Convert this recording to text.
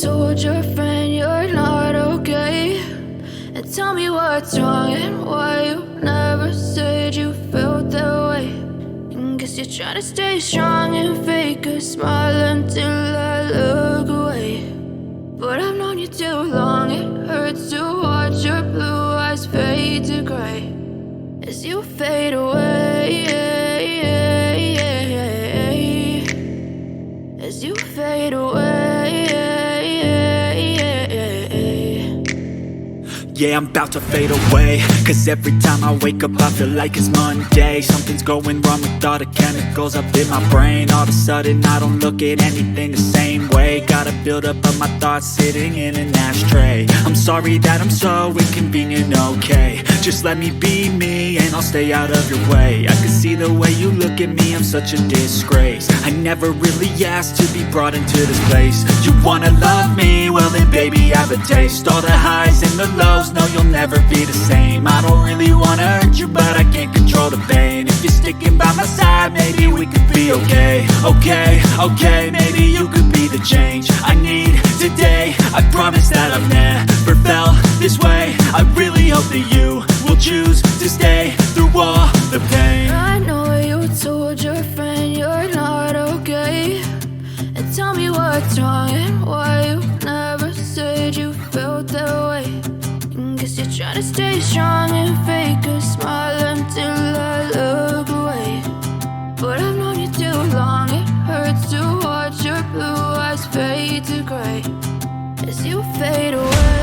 told your friend you're not okay, and tell me what's wrong and why you never said you felt that way. And guess you're trying to stay strong and fake a smile until I look away. But I've known you too long, it hurts to watch your blue eyes fade to gray as you fade away, as you fade away. Yeah, I'm about to fade away, cause every time I wake up I feel like it's Monday. Something's going wrong with all the chemicals up in my brain. All of a sudden I don't look at anything the same way. Gotta build up of my thoughts sitting in an ashtray. I'm sorry that I'm so inconvenient, okay. Just let me be me and I'll stay out of your way. I can see the way you look at me, I'm such a disgrace. I never really asked to be brought into this place. You wanna love me? Well then baby I have a taste. All the highs and the lows, no you'll never be the same. I don't really wanna hurt you but I can't control the pain. If you're sticking by my side maybe we could be okay. Okay, maybe you could be the change I need today. I promise that I've never felt this way. I really hope that you will choose to stay through all the pain. I know you told your friend you're not okay, and tell me what's wrong and why you never said you felt that way. And guess you're trying to stay strong and fake a smile until I look away. But I've known you too long, it hurts to watch your blue eyes fade to gray as you fade away.